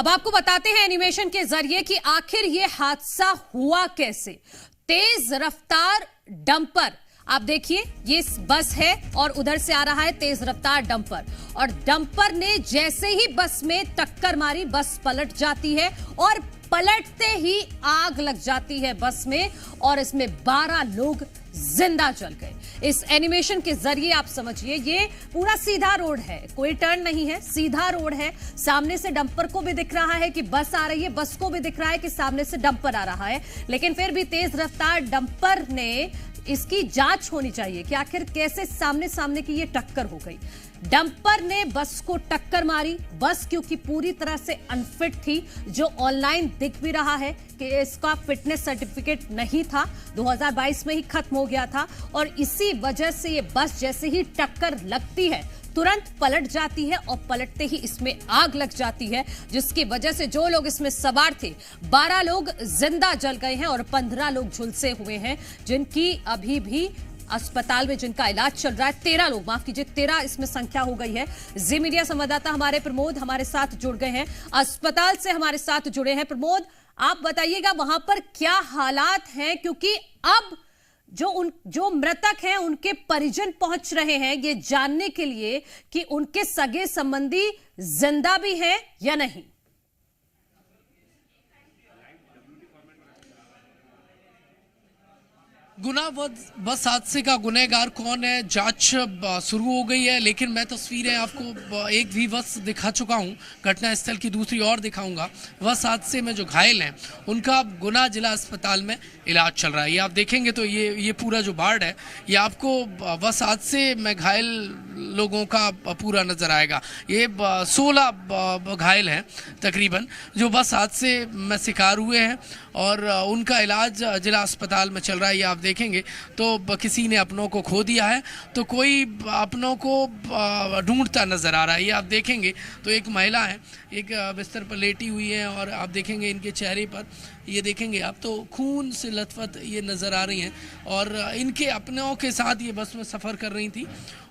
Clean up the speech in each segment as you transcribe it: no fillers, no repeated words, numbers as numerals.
अब आपको बताते हैं एनिमेशन के जरिए कि आखिर ये हादसा हुआ कैसे। तेज रफ्तार डंपर, आप देखिए ये बस है और उधर से आ रहा है तेज रफ्तार डंपर, और डंपर ने जैसे ही बस में टक्कर मारी बस पलट जाती है और पलटते ही आग लग जाती है बस में, और इसमें 12 लोग जिंदा जल गए। इस एनिमेशन के जरिए आप समझिए ये पूरा सीधा रोड है, कोई टर्न नहीं है, सीधा रोड है। सामने से डंपर को भी दिख रहा है कि बस आ रही है, बस को भी दिख रहा है कि सामने से डंपर आ रहा है, लेकिन फिर भी तेज रफ्तार डंपर ने इसकी जांच होनी चाहिए कि आखिर कैसे सामने की ये टक्कर हो गई। डंपर ने बस को टक्कर मारी, बस क्योंकि पूरी तरह से अनफिट थी, जो ऑनलाइन दिख भी रहा है कि इसका फिटनेस सर्टिफिकेट नहीं था, 2022 में ही खत्म हो गया था, और इसी वजह से ये बस जैसे ही टक्कर लगती है तुरंत पलट जाती है और पलटते ही इसमें आग लग जाती है, जिसकी वजह से जो लोग इसमें सवार थे 12 लोग जिंदा जल गए हैं और 15 लोग झुलसे हुए हैं, जिनकी अभी भी अस्पताल में जिनका इलाज चल रहा है। 13 लोग, माफ कीजिए 13 इसमें संख्या हो गई है। जी मीडिया संवाददाता हमारे प्रमोद हमारे साथ जुड़ गए हैं, अस्पताल से हमारे साथ जुड़े हैं। प्रमोद, आप बताइएगा वहां पर क्या हालात हैं, क्योंकि अब जो मृतक हैं उनके परिजन पहुंच रहे हैं ये जानने के लिए कि उनके सगे संबंधी जिंदा भी हैं या नहीं। गुना बस हादसे का गुनहगार कौन है, जांच शुरू हो गई है, लेकिन मैं तस्वीरें आपको एक भी बस दिखा चुका हूं, घटना स्थल की दूसरी और दिखाऊंगा। बस हादसे में जो घायल हैं उनका गुना जिला अस्पताल में इलाज चल रहा है। ये आप देखेंगे तो ये पूरा जो वार्ड है ये आपको बस हादसे में घायल लोगों का पूरा नजर आएगा। ये 16 घायल हैं तकरीबन जो बस हादसे में शिकार हुए हैं और उनका इलाज जिला अस्पताल में चल रहा है। ये आप देखेंगे तो किसी ने अपनों को खो दिया है तो कोई अपनों को ढूंढता नजर आ रहा है। ये आप देखेंगे तो एक महिला है, एक बिस्तर पर लेटी हुई है, और आप देखेंगे इनके चेहरे पर, ये देखेंगे आप तो खून से लथपथ ये नज़र आ रही हैं, और इनके अपनों के साथ ये बस में सफ़र कर रही थी,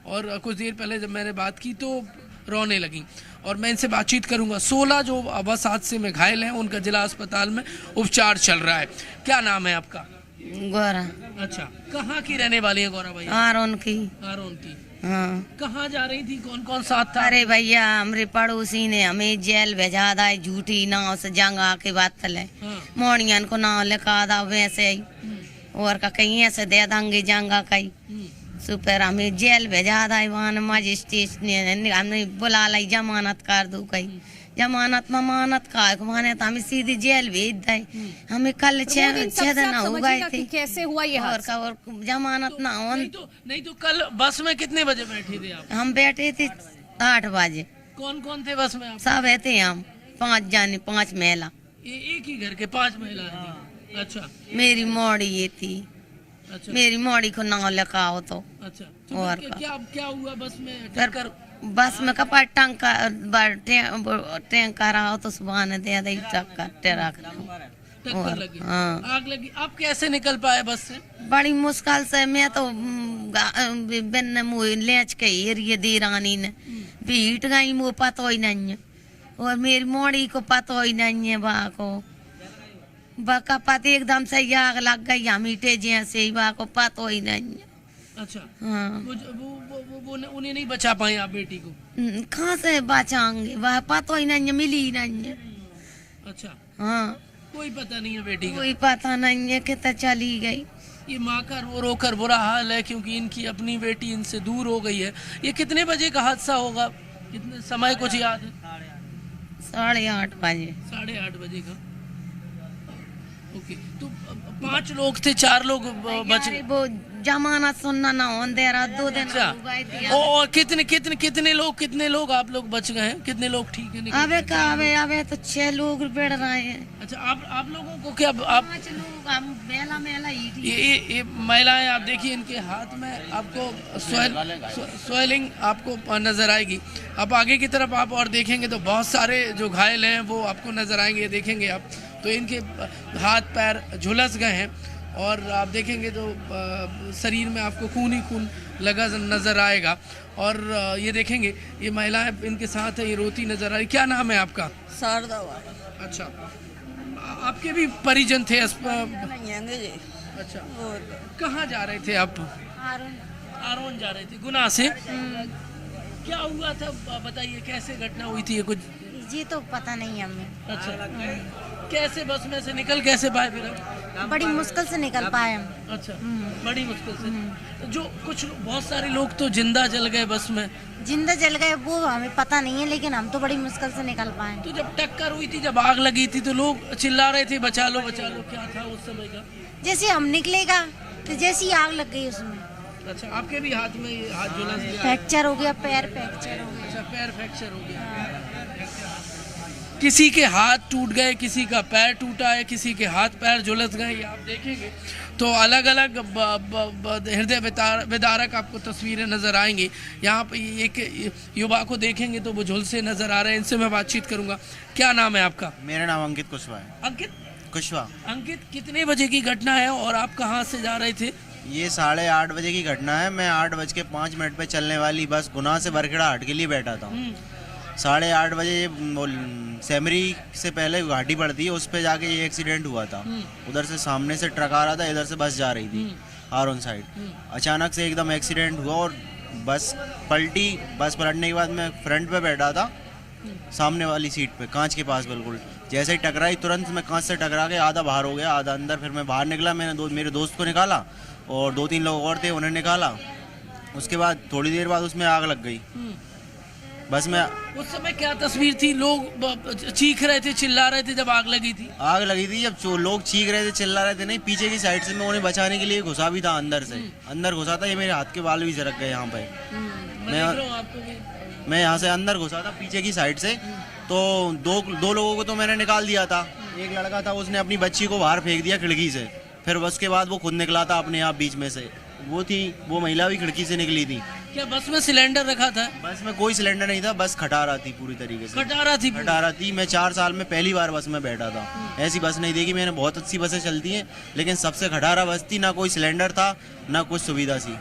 और कुछ देर पहले जब मैंने बात की तो रोने लगी, और मैं इनसे बातचीत करूंगा। 16 जो बस हादसे में घायल हैं उनका जिला अस्पताल में उपचार चल रहा है। क्या नाम है आपका? गौरा। अच्छा, कहाँ की रहने वाली है गौरा भैया? आरोन की। आरोन की। हाँ। कहाँ जा रही थी, कौन कौन साथ था? अरे भैया हमारे पड़ोसी ने हमें जेल भेजा था, झूठी नाव से जंगा के बात तले। हाँ। मोड़ियन को नाव लिखा था वैसे ही, और का कहीं ऐसे दे देंगे जंगा कहीं सुपर हमें जेल भेजा था। वहाँ मजिस्ट्रेट ने हमने बुला लाई जमानत कर दो, कहीं जमानत ममानत का माने तो हमें सीधी जेल भेज दे। हमें कल 6 दिन हो गए थे। कैसे हुआ ये हादसा? और जमानत ना हो। नहीं तो कल बस में कितने बजे बैठे थे आप? हम बैठे थे 8 बजे। कौन कौन थे बस में आप? सब थे हम 5 जाने, 5 महिला। एक ही घर के 5 महिला थी? अच्छा। मेरी मोड़ी ये थी। अच्छा। मेरी मोड़ी को नाव लिखाओ तो। अच्छा। तो और क्या हुआ बस में? फिर बस में कपा टैंकर रहा तो सुबह ने दे दे टक्कर लगी। हाँ। आग लगी। आप कैसे निकल पाए बस से? बड़ी मुश्किल से। मैं तो बिन मुँह लेच के एरिए दे रानी ने बीट गई, मुँह पता ही नहीं है, और मेरी मोड़ी को पता ही नहीं है। बा को बका पति एकदम से आग लग गई, हम ईटे जैसे ही, बा को पता ही नहीं है। अच्छा। हाँ। वो उन्हें नहीं बचा पाए आप बेटी को? कहाँ से बचाएंगे, वह पता ही नहीं है, मिली ही नहीं है। अच्छा। हाँ। कोई पता नहीं है बेटी का? कोई पता नहीं है, कितना चली गई। ये माँ का रो कर बुरा हाल है, क्योंकि इनकी अपनी बेटी इनसे दूर हो गई है। ये कितने बजे का हादसा होगा, कितने समय कुछ याद है? 8:30 बजे। 8:30 बजे का। ओके, तो 5 लोग थे, 4 लोग बच गए। वो जमानत सुनना ना हो दे रहा, 2 दिन अच्छा। हो गए थे। और कितने लोग आप लोग बच गए हैं? कितने लोग ठीक है? अबे का अबे तो 6 लोग बढ़ रहे हैं। अच्छा, आप लोगों को क्या आप 5 लोग हम मेला ही थी। ये महिलाएं, आप देखिए इनके हाथ में आपको स्वेलिंग आपको नजर आएगी। अब आगे की तरफ आप और देखेंगे तो बहुत सारे जो घायल हैं वो आपको नजर आएंगे। देखेंगे आप तो इनके हाथ पैर झुलस गए हैं, और आप देखेंगे तो शरीर में आपको खून ही खून लगा नज़र आएगा। और ये देखेंगे ये महिलाएं इनके साथ है, ये रोती नज़र आ रही। क्या नाम है आपका? शारदा। अच्छा, आपके भी परिजन थे? अच्छा, कहाँ जा रहे थे आप? आरोन जा रहे थे गुना से। क्या हुआ था बताइए, कैसे घटना हुई थी? ये कुछ जी तो पता नहीं हमें। अच्छा, कैसे बस में से निकल कैसे पाए फिर आप? बड़ी मुश्किल से निकल पाए हम। अच्छा, बड़ी मुश्किल से। तो जो कुछ बहुत सारे लोग तो जिंदा जल गए बस में। जिंदा जल गए वो हमें पता नहीं है, लेकिन हम तो बड़ी मुश्किल से निकल पाए। तो जब टक्कर हुई थी, जब आग लगी थी, तो लोग चिल्ला रहे थे बचा लो बचा लो, क्या था उस समय का? जैसे हम निकलेगा तो जैसी आग लग गई उसमें। अच्छा, आपके भी हाथ में हाथ झुलस गया? फ्रैक्चर हो गया, पैर फ्रैक्चर हो गया। अच्छा, पैर फ्रैक्चर हो गया। किसी के हाथ टूट गए, किसी का पैर टूटा है, किसी के हाथ पैर झुलस गए। ये आप देखेंगे तो अलग अलग हृदय विदारक आपको तस्वीरें नज़र आएंगी। यहाँ पे एक युवा को देखेंगे तो वो झुलसे नज़र आ रहे हैं। इनसे मैं बातचीत करूँगा। क्या नाम है आपका? मेरा नाम अंकित कुशवाहा है। अंकित कुशवाहा। अंकित, कितने बजे की घटना है और आप कहाँ से जा रहे थे? ये 8:30 बजे की घटना है। मैं 8:05 पे चलने वाली बस गुना से बरखेड़ा हाट के लिए बैठा था। 8:30 बजे सेमरी से पहले घाटी पड़ती है, उस पे जाके ये एक्सीडेंट हुआ था। उधर से सामने से ट्रक आ रहा था, इधर से बस जा रही थी आरोन साइड। अचानक से एकदम एक्सीडेंट हुआ और बस पलटी। बस पलटने के बाद मैं फ्रंट पे बैठा था, सामने वाली सीट पे, कांच के पास बिल्कुल। जैसे ही टकराई तुरंत मैं कांच से टकरा के आधा बाहर हो गया, आधा अंदर। फिर मैं बाहर निकला, मैंने मेरे दोस्त को निकाला और 2-3 लोग और थे, उन्हें निकाला। उसके बाद थोड़ी देर बाद उसमें आग लग गई बस में। उस समय क्या तस्वीर थी? लोग चीख रहे थे, चिल्ला रहे थे जब आग लगी थी? आग लगी थी जब लोग चीख रहे थे, चिल्ला रहे थे नहीं, पीछे की साइड से मैं उन्हें बचाने के लिए घुसा भी था अंदर से। अंदर घुसा था, ये मेरे हाथ के बाल भी सरक गए यहाँ पे। मैं यहाँ से अंदर घुसा था पीछे की साइड से। तो दो लोगों को तो मैंने निकाल दिया था। एक लड़का था, उसने अपनी बच्ची को बाहर फेंक दिया खिड़की से। फिर उसके बाद वो खुद निकला था अपने आप बीच में से। वो महिला भी खिड़की से निकली थी। क्या बस में सिलेंडर रखा था? बस में कोई सिलेंडर नहीं था, बस खटारा थी पूरी तरीके से। खटारा थी। मैं 4 साल में पहली बार बस में बैठा था। ऐसी बस नहीं देखी मैंने। बहुत अच्छी बसें चलती हैं, लेकिन सबसे खटारा बस थी। ना कोई सिलेंडर था, ना कुछ सुविधा थी।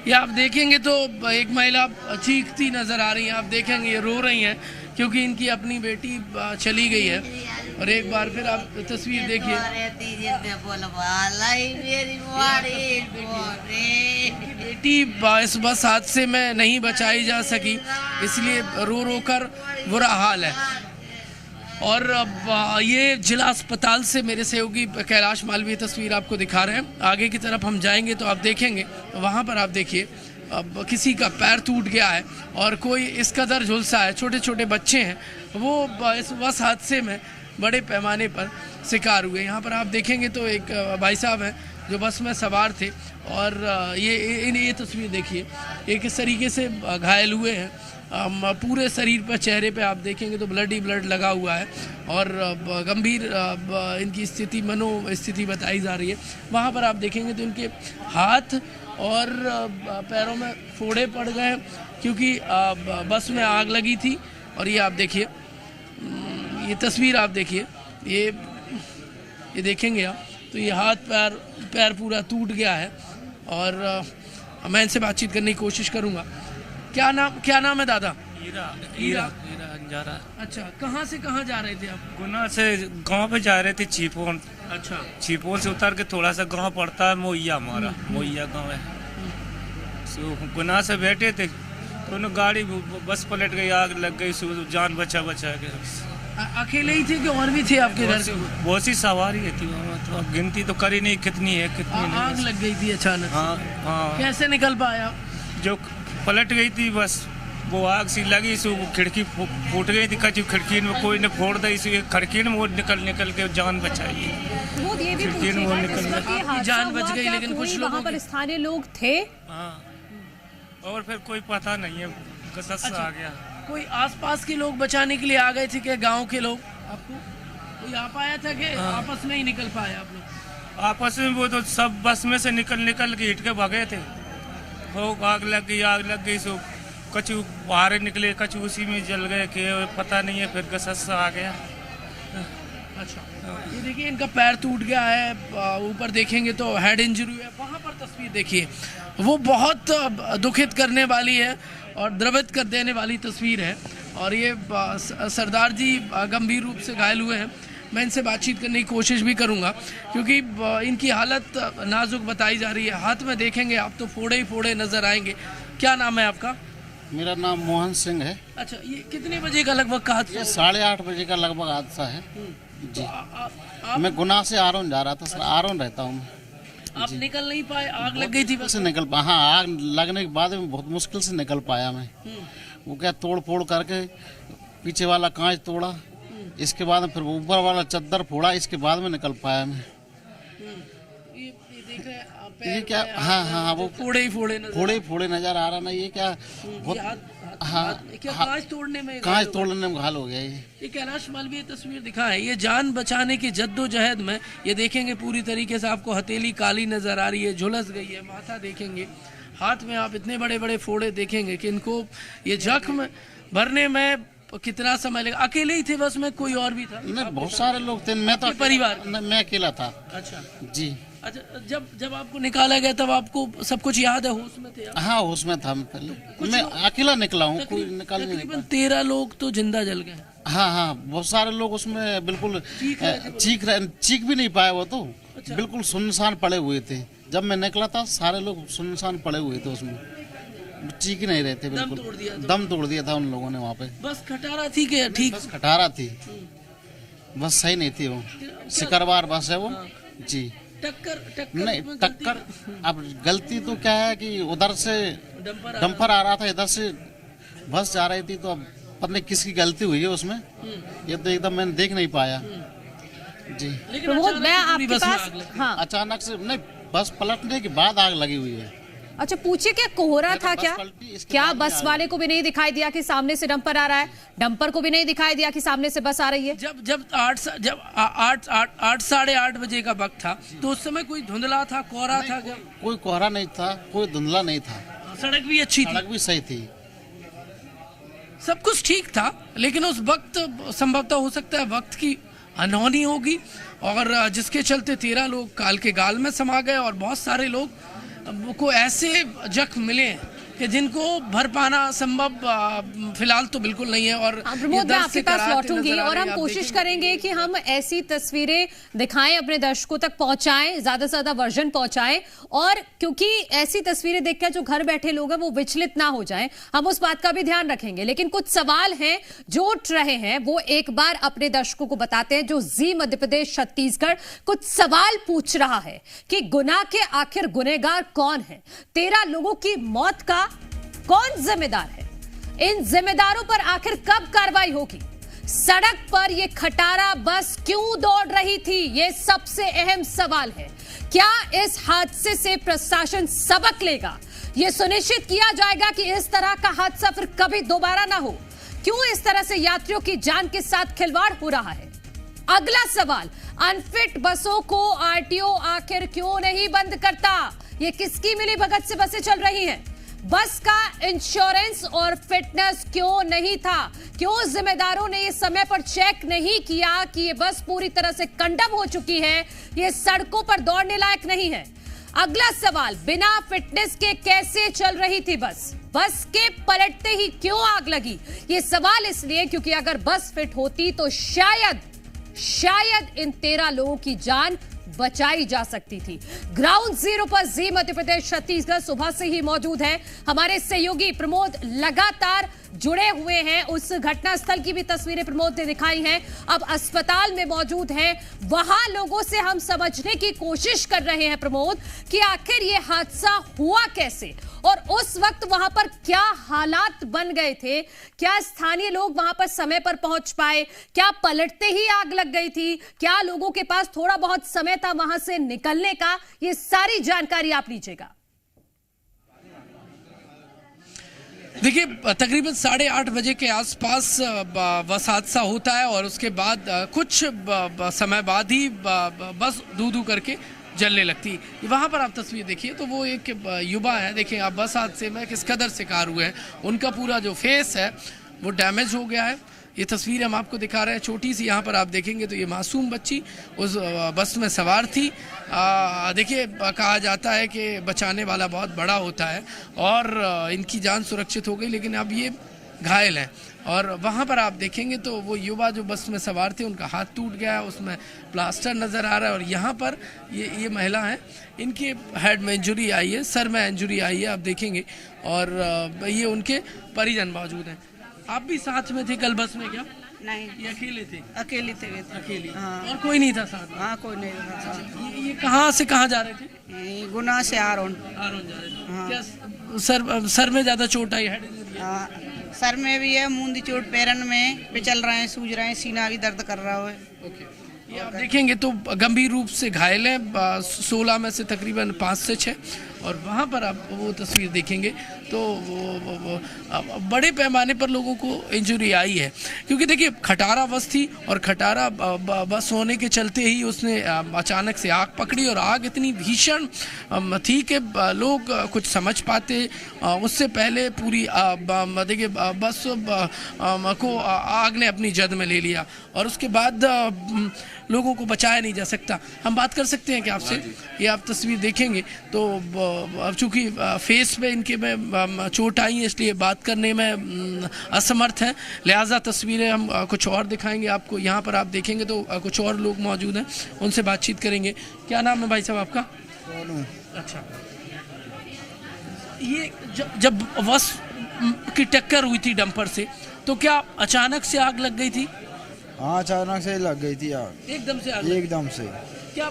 ये आप देखेंगे तो एक महिला चीखती नजर आ रही है। आप देखेंगे ये रो रही हैं क्योंकि इनकी अपनी बेटी चली गई है। और एक बार फिर आप तस्वीर देखिए। बेटी इस बस हादसे में नहीं बचाई जा सकी, इसलिए रो रो कर बुरा हाल है। और अब ये जिला अस्पताल से मेरे सहयोगी कैलाश मालवीय तस्वीर आपको दिखा रहे हैं। आगे की तरफ हम जाएंगे तो आप देखेंगे, वहाँ पर आप देखिए अब किसी का पैर टूट गया है और कोई इस कदर झुलसा है। छोटे छोटे बच्चे हैं, वो इस बस हादसे में बड़े पैमाने पर शिकार हुए। यहाँ पर आप देखेंगे तो एक भाई साहब हैं जो बस में सवार थे और ये तस्वीर देखिए, ये किस तरीके से घायल हुए हैं। पूरे शरीर पर, चेहरे पे आप देखेंगे तो ब्लड ही ब्लड लगा हुआ है और गंभीर इनकी स्थिति, मनोस्थिति बताई जा रही है। वहाँ पर आप देखेंगे तो इनके हाथ और पैरों में फोड़े पड़ गए क्योंकि बस में आग लगी थी। और ये आप देखिए, ये तस्वीर आप देखिए, ये देखेंगे आप तो ये हाथ पैर पूरा टूट गया है। और मैं इनसे बातचीत करने की कोशिश करूँगा। क्या नाम है दादा? हीरा अंजारा। अच्छा, कहाँ से कहाँ जा रहे थे आप? गुना से गांव पे जा रहे थे छिपोन। अच्छा, छिपोन से उतर के थोड़ा सा गांव पड़ता है मोइया, हमारा मोइया गांव है। सो गुना से बैठे थे तो उन्हें गाड़ी बस पलट गई, आग लग गई। जान बचा के अकेले ही थे कि और भी थे आपके घर से? बहुत सी सवारी थी, तो गिनती तो करी नहीं कितनी है कितनी नहीं। आग लग गई थी अचानक? हाँ। कैसे निकल पाया? जो पलट गई थी बस, वो आग सी लगी, सो खिड़की फूट गई थी। कच्ची खिड़की में कोई ने फोड़ दी, खिड़की में वो निकल के जान बचाई। वो ये भी पूछेगा जान बच गई, लेकिन कुछ लोगों पर स्थानीय लोग थे। हाँ, और फिर कोई पता नहीं है, कसस आ गया। कोई आसपास के लोग बचाने के लिए आ गए थे क्या? गांव के लोग आपको कोई आ पाया था कि आपस में ही निकल पाए आप लोग? आपस में वो तो सब बस में से निकल के हिट के भागे थे। हो आग लग गई सो कछु बाहर निकले, कछु उसी में जल गए कि पता नहीं है। फिर कसस आ गया। अच्छा, ये देखिए इनका पैर टूट गया है, ऊपर देखेंगे तो हेड इंजरी है। वहाँ पर तस्वीर देखिए, वो बहुत दुखित करने वाली है और द्रवित कर देने वाली तस्वीर है। और ये सरदार जी गंभीर रूप से घायल हुए हैं। मैं इनसे बातचीत करने की कोशिश भी करूंगा क्योंकि इनकी हालत नाजुक बताई जा रही है। हाथ में देखेंगे आप तो फोड़े ही फोड़े नजर आएंगे। क्या नाम है आपका? मेरा नाम मोहन सिंह है। अच्छा, ये कितने बजे का लगभग का हादसा? ये 8:30 बजे का लगभग हादसा है जी। मैं गुना से आरोन जा रहा था सर, आरोन रहता हूँ मैं। आप निकल नहीं पाए? आग लग गई थी? से निकल पाया, हाँ आग लगने के बाद में बहुत मुश्किल से निकल पाया मैं। वो क्या तोड़ फोड़ करके पीछे वाला कांच तोड़ा, इसके बाद में फिर ऊपर वाला चद्दर फोड़ा, इसके बाद में निकल पाया मैं। ये देख रहे हैं आप, ये क्या, हाँ हाँ वो फोड़े ही फोड़े नजर आ रहा ना। ये क्या बहुत, हाँ कांच तोड़ने में कांच तोड़ने में घायल हो गया ये कैलाश मालवीय तस्वीर दिखा है। ये जान बचाने की जद्दोजहद में ये देखेंगे पूरी तरीके से आपको हथेली काली नजर आ रही है, झुलस गई है। माथा देखेंगे, हाथ में आप इतने बड़े बड़े फोड़े देखेंगे कि इनको ये जख्म भरने में कितना समय लगा। अकेले ही थे बस में, कोई और भी था? नहीं, बहुत सारे लोग थे। मैं तो परिवार, मैं अकेला था। अच्छा जी। अच्छा, जब आपको निकाला गया तब आपको सब कुछ याद है? होश में थे आप? हाँ होश में था मैं पहले। मैं अकेला निकला हूँ, कोई निकाल नहीं पाया। 13 लोग तो जिंदा जल गए। हाँ हाँ, बहुत सारे लोग उसमें बिल्कुल चीख भी नहीं पाए। वो तो बिल्कुल सुनसान पड़े हुए थे। जब मैं निकला था सारे लोग सुनसान पड़े हुए थे, उसमें चीख ही नहीं रहे थे। बिल्कुल दम तोड़ दिया था उन लोगों ने वहाँ पे। बस खटारा थी कि ठीक? बस खटारा थी, बस सही नहीं थी वो। सिकरवार बस है वो जी। टक्कर नहीं, टक्कर अब गलती तो क्या है कि उधर से डंपर आ रहा था, इधर से बस जा रही थी, तो अब पता नहीं किसकी गलती हुई है उसमें। ये तो एकदम मैंने देख नहीं पाया जी। प्रमोद, मैं आपके पास, हाँ, अचानक से नहीं, बस पलटने के बाद आग लगी हुई है। अच्छा पूछिए, क्या कोहरा था? क्या बस वाले को भी नहीं दिखाई दिया कि सामने से डंपर आ रहा है? डंपर को भी नहीं दिखाई दिया कि सामने से बस आ रही है? जब 8-8:30 बजे का वक्त था तो उस समय कोई धुंधला था, कोहरा था क्या? कोई कोहरा नहीं था, कोई धुंधला नहीं था। सड़क भी अच्छी थी, सड़क भी सही थी, सब कुछ ठीक था। लेकिन उस वक्त संभवतः हो सकता है वक्त की अनहोनी होगी और जिसके चलते 13 लोग काल के गाल में समा गए और बहुत सारे लोग को ऐसे जख्म मिले कि जिनको भर पाना संभव फिलहाल तो बिल्कुल नहीं है। और प्रमोद, मैं आपके पास लौटूंगी और हम कोशिश करेंगे कि हम ऐसी तस्वीरें दिखाएं, अपने दर्शकों तक पहुंचाएं, ज्यादा से ज्यादा वर्जन पहुंचाएं। और क्योंकि ऐसी तस्वीरें देखकर जो घर बैठे लोग हैं वो विचलित ना हो जाएं, हम उस बात का भी ध्यान रखेंगे। लेकिन कुछ सवाल हैं जो उठ रहे हैं, वो एक बार अपने दर्शकों को बताते हैं। जो जी मध्य प्रदेश छत्तीसगढ़ कुछ सवाल पूछ रहा है कि गुना के आखिर गुनहगार कौन है? 13 लोगों की मौत का कौन जिम्मेदार है? इन जिम्मेदारों पर आखिर कब कार्रवाई होगी? सड़क पर यह खटारा बस क्यों दौड़ रही थी? यह सबसे अहम सवाल है। क्या इस हादसे से प्रशासन सबक लेगा? यह सुनिश्चित किया जाएगा कि इस तरह का हादसा फिर कभी दोबारा ना हो? क्यों इस तरह से यात्रियों की जान के साथ खिलवाड़ हो रहा है? अगला सवाल, अनफिट बसों को आरटीओ आखिर क्यों नहीं बंद करता? ये किसकी मिलीभगत से बसें चल रही हैं? बस का इंश्योरेंस और फिटनेस क्यों नहीं था? क्यों जिम्मेदारों ने ये समय पर चेक नहीं किया कि ये बस पूरी तरह से कंडम हो चुकी है, ये सड़कों पर दौड़ने लायक नहीं है? अगला सवाल, बिना फिटनेस के कैसे चल रही थी बस? बस के पलटते ही क्यों आग लगी? ये सवाल इसलिए क्योंकि अगर बस फिट होती तो शायद इन 13 लोगों की जान बचाई जा सकती थी। ग्राउंड जीरो पर जी मध्य प्रदेश छत्तीसगढ़ सुबह से ही मौजूद है। हमारे सहयोगी प्रमोद लगातार जुड़े हुए हैं। उस घटनास्थल की भी तस्वीरें प्रमोद ने दिखाई हैं। अब अस्पताल में मौजूद हैं, वहां लोगों से हम समझने की कोशिश कर रहे हैं प्रमोद कि आखिर ये हादसा हुआ कैसे और उस वक्त वहां पर क्या हालात बन गए थे? क्या स्थानीय लोग वहां पर समय पर पहुंच पाए? क्या पलटते ही आग लग गई थी? क्या लोगों के पास थोड़ा बहुत समय था वहां से निकलने का? ये सारी जानकारी आप लीजिएगा। देखिए, तकरीबन 8:30 बजे के आसपास बस हादसा होता है और उसके बाद कुछ समय बाद ही बस दू करके जलने लगती। वहाँ पर आप तस्वीर देखिए तो वो एक युवा है, देखिए आप बस हादसे में किस कदर शिकार हुए हैं। उनका पूरा जो फेस है वो डैमेज हो गया है। ये तस्वीर हम आपको दिखा रहे हैं छोटी सी। यहाँ पर आप देखेंगे तो ये मासूम बच्ची उस बस में सवार थी। देखिए, कहा जाता है कि बचाने वाला बहुत बड़ा होता है और इनकी जान सुरक्षित हो गई, लेकिन अब ये घायल हैं। और वहाँ पर आप देखेंगे तो वो युवा जो बस में सवार थे उनका हाथ टूट गया है, उसमें प्लास्टर नज़र आ रहा है। और यहाँ पर ये महिला है, इनके हेड में इंजरी आई है, सर में इंजरी आई है, आप देखेंगे। और ये उनके परिजन मौजूद हैं। आप भी साथ में थे कल बस में क्या? नहीं, ये अकेले थे? अकेले थे। अकेले? हाँ। और कोई नहीं था साथ में? हाँ, कोई नहीं था। ये कहाँ से कहाँ जा रहे थे? ये गुना से आरोन जा रहे थे। हाँ। क्या सर में ज़्यादा चोट आई? Head injury? हाँ, सर में भी है, मूंदी चोट, पैरन में पिचल रहे हैं, सूज रहे हैं, सीना भी दर्द कर रहा है। ओके। ये आप देखेंगे तो गंभीर रूप से घायल हैं, 16 में से तकरीबन 5 से 6। और वहाँ पर आप वो तस्वीर देखेंगे तो वो बड़े पैमाने पर लोगों को इंजरी आई है। क्योंकि देखिए, खटारा बस थी और खटारा बस होने के चलते ही उसने अचानक से आग पकड़ी। और आग इतनी भीषण थी कि लोग कुछ समझ पाते उससे पहले पूरी देखिए बस को आग ने अपनी जद में ले लिया और उसके बाद लोगों को बचाया नहीं जा सकता। हम बात कर सकते हैं कि आपसे, ये आप तस्वीर देखेंगे तो अब चूँकि फेस पे इनके में चोट आई है इसलिए बात करने में असमर्थ हैं, लिहाजा तस्वीरें हम कुछ और दिखाएंगे आपको। यहाँ पर आप देखेंगे तो कुछ और लोग मौजूद हैं, उनसे बातचीत करेंगे। क्या नाम है भाई साहब आपका? अच्छा, ये जब बस की टक्कर हुई थी डंपर से तो क्या अचानक से आग लग गई थी? हाँ, अचानक से लग गई थी आग, एकदम से आग? एकदम से। क्या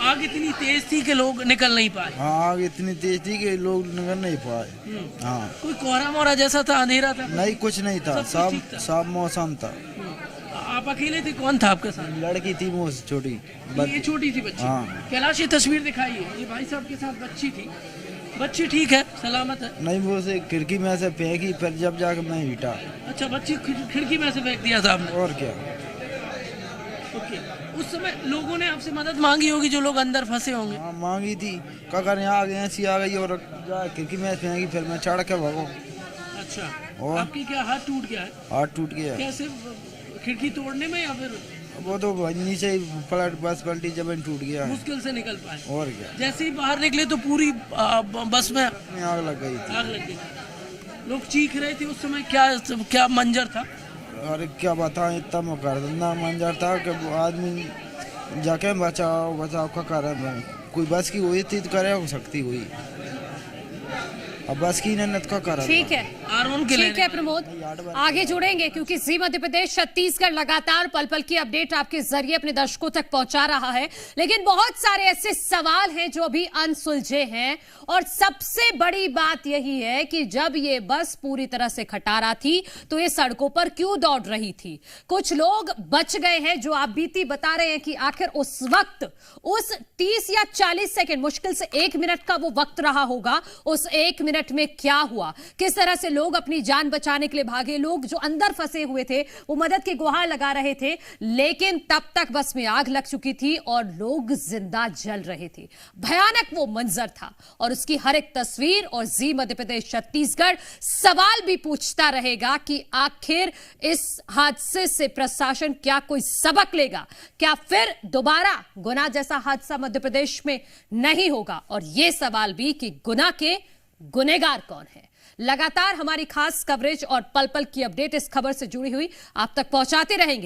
आग इतनी तेज थी कि लोग निकल नहीं पाए? हाँ, आग इतनी तेज थी कि लोग निकल नहीं पाए। हाँ। कोई कोहरा मोहरा जैसा था, अंधेरा था? नहीं, कुछ नहीं था, साफ मौसम था। आप अकेले थे? कौन था आपके साथ? लड़की थी वो छोटी। ये छोटी सी बच्ची? हाँ। कैलाश, ये तस्वीर दिखाइए। ये भाई साहब के साथ बच्ची थी, बच्ची ठीक है, सलामत है? नहीं, वो उसे खिड़की में से फेंकी, फिर जब जाकर मैं हिटा। अच्छा, बच्ची खिड़की में से फेंक दिया था आपने? और क्या। ओके। उस समय लोगों ने आपसे मदद मांगी होगी, जो लोग अंदर फंसे होंगे? हाँ, मांगी थी। काकर आ गए, ऐसी आ गई और खिड़की में फेंकी, फिर मैं चढ़ के भागो। अच्छा। और आपकी क्या हाथ टूट गया है? हाथ टूट गया। कैसे? खिड़की तोड़ने में या फिर? वो तो नीचे ही बस पलटी, जमीन टूट गया। मुश्किल से निकल पाए? और क्या। जैसे ही बाहर निकले तो पूरी बस में आग लग गई थी। आग लग गई। लोग चीख रहे थे उस समय, क्या मंजर था? अरे क्या बताएं, इतना मुकरदमा मंजर था कि वो आदमी जाके बचाओ का कर रहा है। कोई बस की हुई थी तो करे हो सकती हुई, अब बस की नत का कर। ठीक है, ठीक है प्रमोद, आगे जुड़ेंगे क्योंकि जी मध्य प्रदेश छत्तीसगढ़ लगातार पल पल की अपडेट आपके जरिए अपने दर्शकों तक पहुंचा रहा है। लेकिन बहुत सारे ऐसे सवाल हैं जो अभी अनसुलझे हैं और सबसे बड़ी बात यही है कि जब ये बस पूरी तरह से खटारा थी तो ये सड़कों पर क्यों दौड़ रही थी? कुछ लोग बच गए हैं जो आप बीती बता रहे हैं कि आखिर उस वक्त उस 30 या 40 सेकंड, मुश्किल से 1 मिनट का वो वक्त रहा होगा, उस 1 मिनट में क्या हुआ, किस तरह से लोग अपनी जान बचाने के लिए भागे, लोग जो अंदर फंसे हुए थे वो मदद की गुहार लगा रहे थे, लेकिन तब तक बस में आग लग चुकी थी और लोग जिंदा जल रहे थे। भयानक वो मंजर था और उसकी हर एक तस्वीर और जी मध्य प्रदेश छत्तीसगढ़ सवाल भी पूछता रहेगा कि आखिर इस हादसे से प्रशासन क्या कोई सबक लेगा? क्या फिर दोबारा गुना जैसा हादसा मध्य प्रदेश में नहीं होगा? और यह सवाल भी कि गुना के गुनेगार कौन है? लगातार हमारी खास कवरेज और पल पल की अपडेट इस खबर से जुड़ी हुई आप तक पहुंचाते रहेंगे।